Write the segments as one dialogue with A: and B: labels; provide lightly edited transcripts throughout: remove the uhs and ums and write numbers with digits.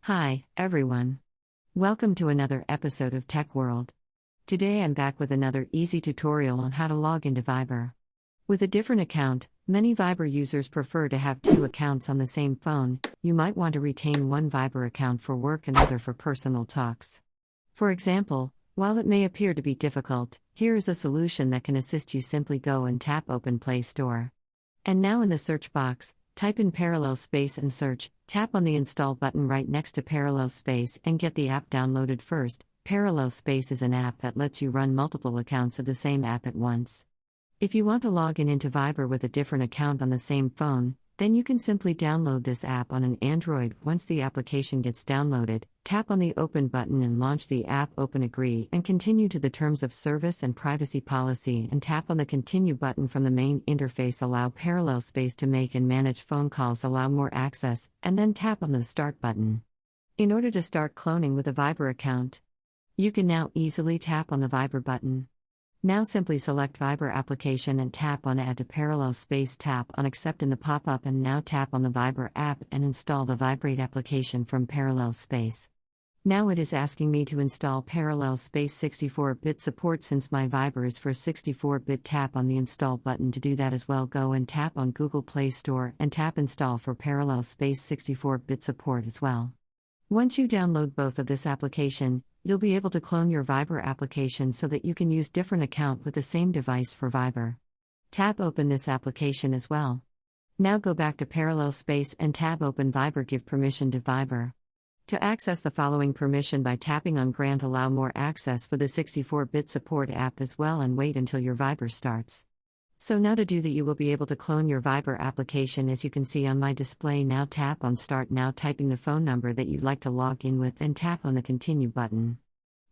A: Hi, everyone. Welcome to another episode of Tech World. Today I'm back with another easy tutorial on how to log into Viber. With a different account, many Viber users prefer to have two accounts on the same phone. You might want to retain one Viber account for work and other for personal talks. For example, while it may appear to be difficult, here is a solution that can assist you. Simply go and tap Open Play Store. And now in the search box, type in Parallel Space and search. Tap on the Install button right next to Parallel Space and get the app downloaded first. Parallel Space is an app that lets you run multiple accounts of the same app at once. If you want to log in into Viber with a different account on the same phone, then you can simply download this app on an Android. Once the application gets downloaded, tap on the Open button and launch the app. Open, agree, and continue to the Terms of Service and Privacy Policy, and tap on the Continue button from the main interface. Allow Parallel Space to make and manage phone calls. Allow more access, and then tap on the Start button. In order to start cloning with a Viber account, you can now easily tap on the Viber button. Now simply select Viber application and tap on Add to Parallel Space. Tap on Accept in the pop-up and now tap on the Viber app and install the Vibrate application from Parallel Space. Now it is asking me to install Parallel Space 64-bit support. Since my Viber is for 64-bit, tap on the Install button to do that as well. Go and tap on Google Play Store and tap Install for Parallel Space 64-bit support as well. Once you download both of this application, you'll be able to clone your Viber application so that you can use different account with the same device for Viber. Tap Open this application as well. Now go back to Parallel Space and tab Open Viber. Give permission to Viber to access the following permission by tapping on Grant. Allow more access for the 64-bit support app as well, and wait until your Viber starts. So now to do that, you will be able to clone your Viber application as you can see on my display. Now tap on Start, now typing the phone number that you'd like to log in with, and tap on the Continue button.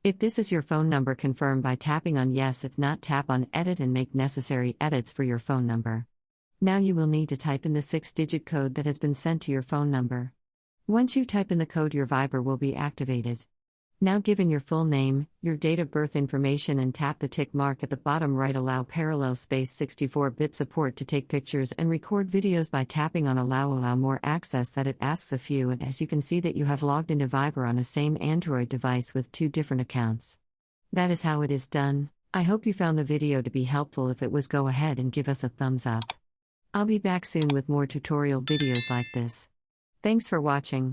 A: If this is your phone number, confirm by tapping on Yes. If not, tap on Edit and make necessary edits for your phone number. Now you will need to type in the 6-digit code that has been sent to your phone number. Once you type in the code, your Viber will be activated. Now give in your full name, your date of birth information, and tap the tick mark at the bottom right. Allow Parallel Space 64-bit support to take pictures and record videos by tapping on Allow more access. That it asks a few, and as you can see that you have logged into Viber on a same Android device with two different accounts. That is how it is done. I hope you found the video to be helpful. If it was, go ahead and give us a thumbs up. I'll be back soon with more tutorial videos like this. Thanks for watching.